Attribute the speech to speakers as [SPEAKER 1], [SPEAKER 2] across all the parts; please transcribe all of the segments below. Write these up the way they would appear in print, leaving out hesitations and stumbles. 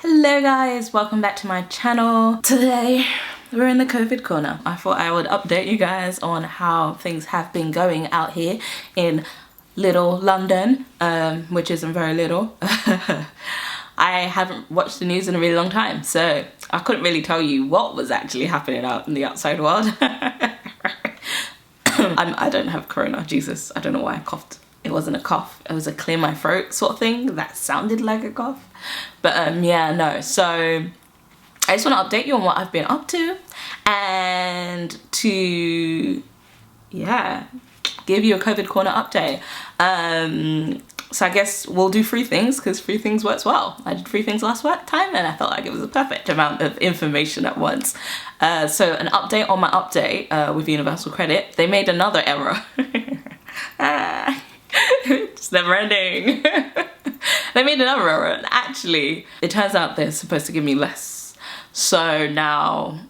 [SPEAKER 1] Hello guys, welcome back to my channel. Today we're in the COVID corner. I thought I would update you guys on how things have been going out here in little London, which isn't very little. I haven't watched the news in a really long time, so I couldn't really tell you what was actually happening out in the outside world. I don't have corona, Jesus, I don't know why I coughed. It wasn't a cough, it was a clear my throat sort of thing that sounded like a cough. But yeah, no, so I just want to update you on what I've been up to and to, yeah, give you a COVID corner update. So I guess we'll do 3 things because 3 things works well. I did 3 things last time and I felt like it was a perfect amount of information at once. So an update on my update with Universal Credit. They made another error. It's never ending. They made another error and actually it turns out they're supposed to give me less. So now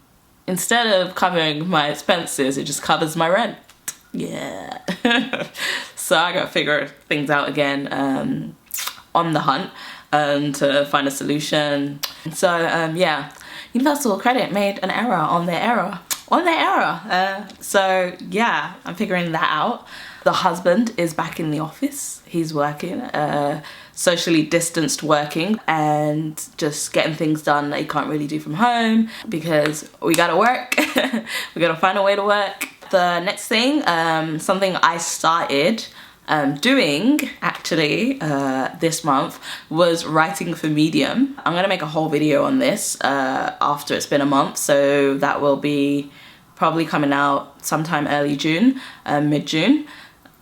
[SPEAKER 1] instead of covering my expenses, it just covers my rent. Yeah. So I gotta figure things out again, on the hunt to find a solution. So yeah, Universal Credit made an error on their error. So yeah, I'm figuring that out. The husband is back in the office. He's working, socially distanced working and just getting things done that he can't really do from home because we gotta work. We gotta find a way to work. The next thing, something I started doing actually this month was writing for Medium. I'm gonna make a whole video on this after it's been a month, so that will be probably coming out sometime early June, mid-June,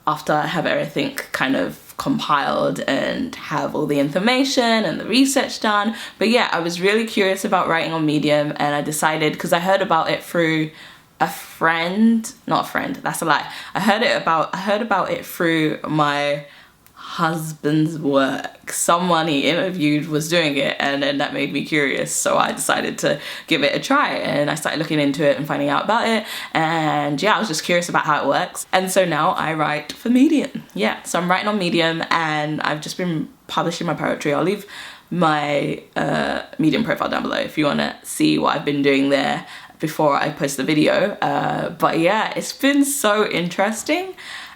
[SPEAKER 1] after I have everything kind of compiled and have all the information and the research done. But yeah, I was really curious about writing on Medium and I decided, because I heard about it through a friend, not a friend, that's a lie. I heard about it through my husband's work. Someone he interviewed was doing it and then that made me curious, so I decided to give it a try and I started looking into it and finding out about it, and yeah, I was just curious about how it works, and so now I write for Medium. Yeah, so I'm writing on Medium and I've just been publishing my poetry. I'll leave my Medium profile down below if you want to see what I've been doing there before I post the video. But yeah, it's been so interesting.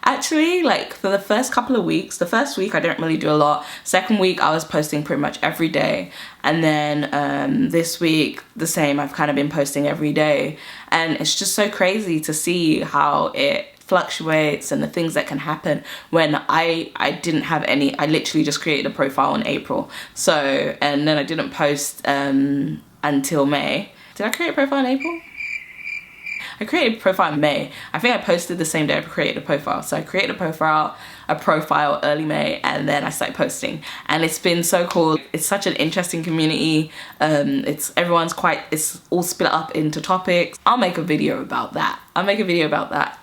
[SPEAKER 1] Actually, like for the first couple of weeks, the first week I didn't really do a lot. Second week I was posting pretty much every day. And then this week, the same, I've kind of been posting every day. And it's just so crazy to see how it fluctuates and the things that can happen when I didn't have any. I literally just created a profile in April. So, and then I didn't post until May. Did I create a profile in April? I created a profile in May. I think I posted the same day I created a profile. So I created a profile early May and then I started posting. And it's been so cool. It's such an interesting community. It's all split up into topics. I'll make a video about that.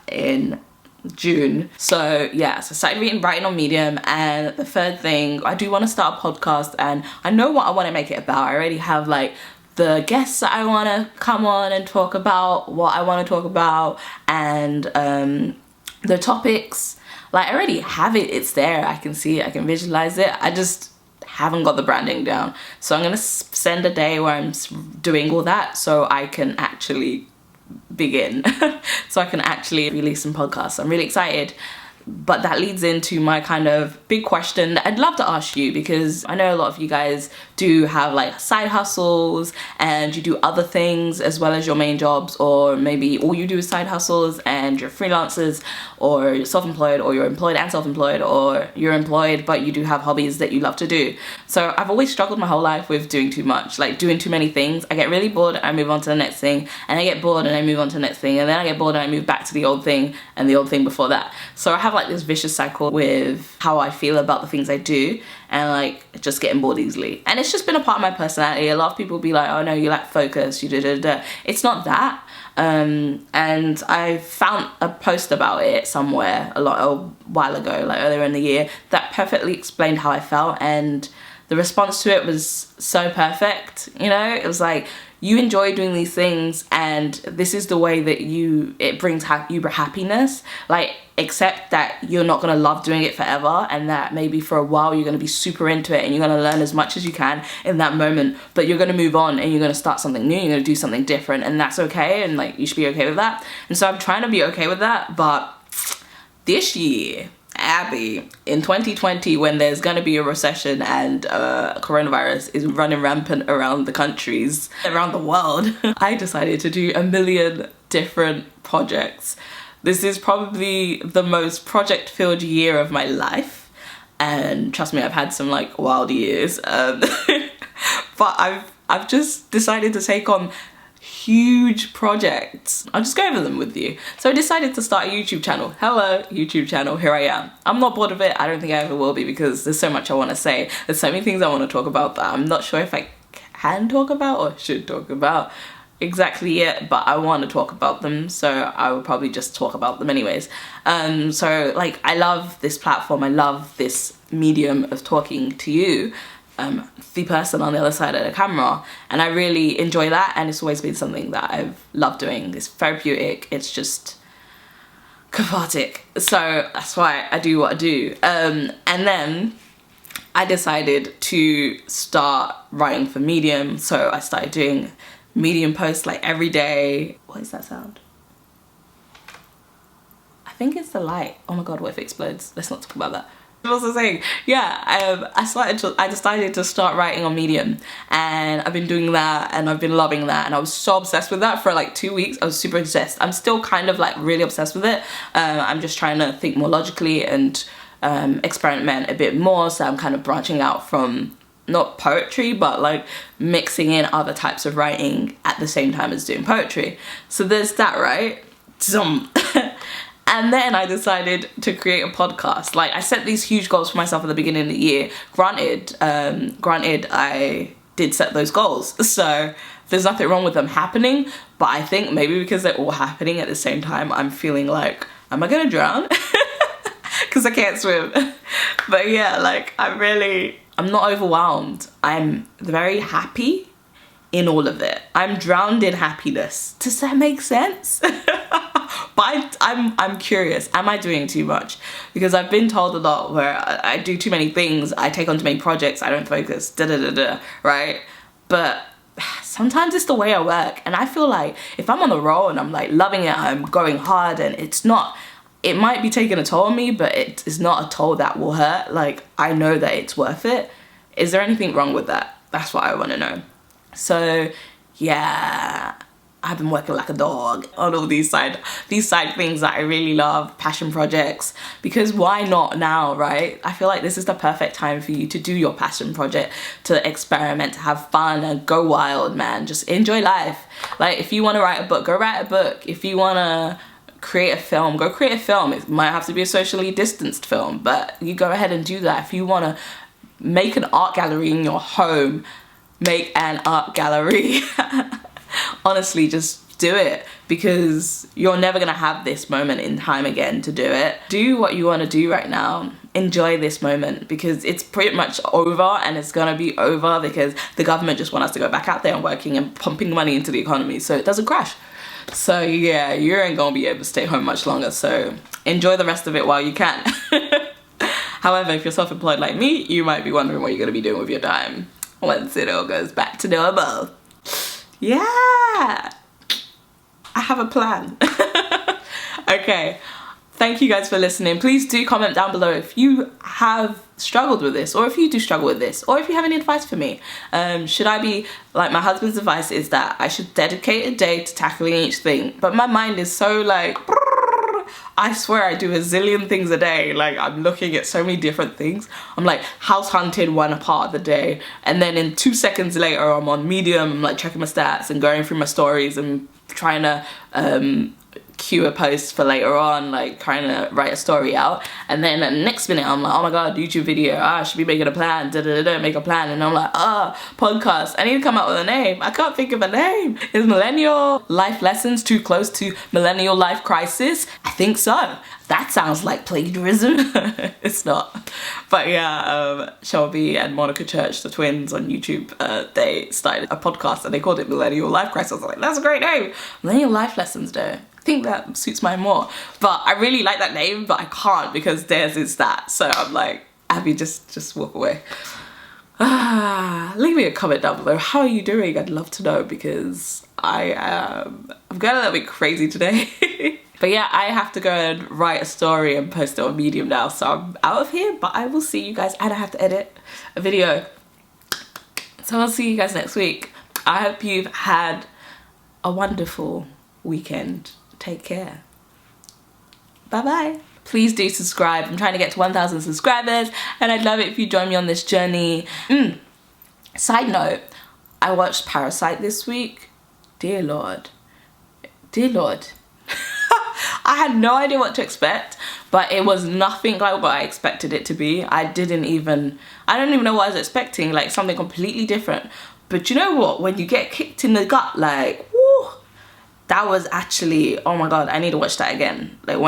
[SPEAKER 1] In June. So yeah, so I started writing on Medium, and the third thing, I do want to start a podcast and I know what I want to make it about. I already have like the guests that I want to come on and talk about what I want to talk about, and the topics. Like I already have it, it's there, I can see it, I can visualize it. I just haven't got the branding down. So I'm gonna send a day where I'm doing all that so I can actually begin. So I can actually release some podcasts. I'm really excited. But that leads into my kind of big question that I'd love to ask you, because I know a lot of you guys do have like side hustles and you do other things as well as your main jobs, or maybe all you do is side hustles and you're freelancers, or you're self-employed, or you're employed and self-employed, or you're employed but you do have hobbies that you love to do. So I've always struggled my whole life with doing too much, like doing too many things. I get really bored, I move on to the next thing, and I get bored and I move on to the next thing, and then I get bored and I move back to the old thing and the old thing before that. So I have like this vicious cycle with how I feel about the things I do, and like just getting bored easily. And it's just been a part of my personality. A lot of people be like, oh no, you lack focus, you da. It's not that. And I found a post about it somewhere a while ago, like earlier in the year, that perfectly explained how I felt. And the response to it was so perfect. You know, it was like, you enjoy doing these things and this is the way that it brings you happiness. Like, accept that you're not going to love doing it forever, and that maybe for a while you're going to be super into it and you're going to learn as much as you can in that moment, but you're going to move on and you're going to start something new, you're going to do something different, and that's okay, and like, you should be okay with that. And so I'm trying to be okay with that. But this year, Abby, in 2020, when there's going to be a recession and coronavirus is running rampant around the countries, around the world, I decided to do a million different projects. This is probably the most project-filled year of my life, and trust me, I've had some like wild years, but I've just decided to take on huge projects. I'll just go over them with you. So I decided to start a YouTube channel. Hello, YouTube channel, here I am. I'm not bored of it. I don't think I ever will be, because there's so much I want to say. There's so many things I want to talk about that I'm not sure if I can talk about or should talk about exactly yet, but I want to talk about them, so I will probably just talk about them anyways. So like, I love this platform, I love this medium of talking to you, the person on the other side of the camera, and I really enjoy that, and it's always been something that I've loved doing. It's therapeutic, it's just cathartic, so that's why I do what I do. And then I decided to start writing for Medium, so I started doing Medium posts like every day. What is that sound? I think it's the light. Oh my god, what if it explodes? Let's not talk about that. What was I saying? Yeah, I decided to start writing on Medium, and I've been doing that and I've been loving that, and I was so obsessed with that for like 2 weeks. I was super obsessed. I'm still kind of like really obsessed with it. I'm just trying to think more logically and experiment a bit more, so I'm kind of branching out from not poetry, but like mixing in other types of writing at the same time as doing poetry. So there's that, right? And then I decided to create a podcast. Like, I set these huge goals for myself at the beginning of the year. Granted, I did set those goals, so there's nothing wrong with them happening, but I think maybe because they're all happening at the same time, I'm feeling like, am I gonna drown? Because I can't swim. But yeah, like, I'm not overwhelmed. I'm very happy in all of it. I'm drowned in happiness. Does that make sense? But I'm curious, am I doing too much? Because I've been told a lot where I do too many things, I take on too many projects, I don't focus, right? But sometimes it's the way I work, and I feel like if I'm on the roll and I'm like loving it, I'm going hard, and it might be taking a toll on me, but it is not a toll that will hurt. Like, I know that it's worth it. Is there anything wrong with that? That's what I want to know. So yeah, I've been working like a dog on all these side things that I really love, passion projects, because why not now, right? I feel like this is the perfect time for you to do your passion project, to experiment, to have fun and go wild, man. Just enjoy life. Like, if you want to write a book, go write a book. If you want to create a film, go create a film. It might have to be a socially distanced film, but you go ahead and do that. If you want to make an art gallery in your home, make an art gallery. Honestly, just do it, because you're never gonna have this moment in time again to do it. Do what you want to do right now. Enjoy this moment, because it's pretty much over, and it's gonna be over because the government just want us to go back out there and working and pumping money into the economy so it doesn't crash. So yeah, you ain't gonna be able to stay home much longer, so enjoy the rest of it while you can. However, if you're self-employed like me, you might be wondering what you're gonna be doing with your time once it all goes back to normal. Yeah, I have a plan. Okay, thank you guys for listening. Please do comment down below if you have struggled with this, or if you do struggle with this, or if you have any advice for me. Should I be, like, my husband's advice is that I should dedicate a day to tackling each thing, but my mind is so like, I swear I do a zillion things a day. Like, I'm looking at so many different things. I'm like house hunting one part of the day, and then in 2 seconds later I'm on Medium, I'm like checking my stats and going through my stories and trying to cue a post for later on, like trying to write a story out, and then the next minute I'm like, oh my god, YouTube video, I should be making a plan, make a plan, and I'm like, podcast, I need to come up with a name. I can't think of a name. Is millennial life lessons too close to millennial life crisis? I think so. That sounds like plagiarism. It's not. But yeah, Shelby and Monica Church, the twins on YouTube, they started a podcast and they called it Millennial Life Crisis. I was like, that's a great name. Millennial Life Lessons though. I think that suits mine more. But I really like that name, but I can't because theirs is that. So I'm like, Abby, just walk away. Leave me a comment down below. How are you doing? I'd love to know because I'm going a little bit crazy today. But yeah, I have to go and write a story and post it on Medium now, so I'm out of here, but I will see you guys, and I have to edit a video. So I'll see you guys next week. I hope you've had a wonderful weekend. Take care. Bye-bye. Please do subscribe. I'm trying to get to 1,000 subscribers, and I'd love it if you join me on this journey. Side note, I watched Parasite this week. Dear Lord. Dear Lord. I had no idea what to expect, but it was nothing like what I expected it to be. I don't even know what I was expecting, like something completely different. But you know what? When you get kicked in the gut, like, woo, that was actually, oh my god, I need to watch that again. Like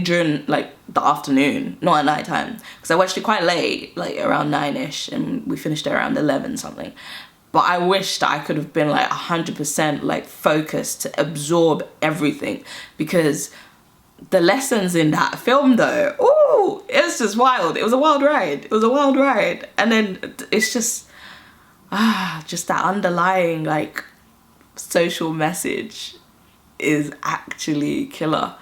[SPEAKER 1] during like the afternoon, not at night time. Because I watched it quite late, like around 9ish, and we finished it around 11 something. But I wish that I could have been like 100% like focused to absorb everything, because the lessons in that film though, ooh, it was just wild. It was a wild ride. It was a wild ride. And then it's just that underlying like social message is actually killer.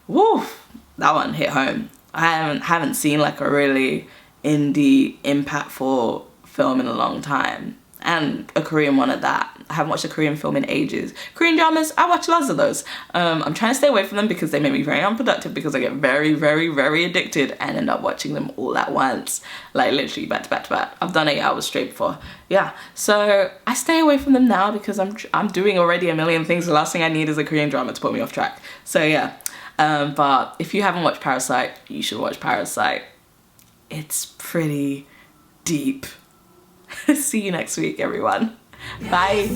[SPEAKER 1] Woof, that one hit home. I haven't seen like a really indie impactful film in a long time. And a Korean one at that. I haven't watched a Korean film in ages. Korean dramas, I watch lots of those. I'm trying to stay away from them because they make me very unproductive, because I get very, very, very addicted and end up watching them all at once. Like literally back to back to back. I've done 8 hours straight before. Yeah, so I stay away from them now because I'm doing already a million things. The last thing I need is a Korean drama to put me off track. So yeah, but if you haven't watched Parasite, you should watch Parasite. It's pretty deep. See you next week, everyone. Bye.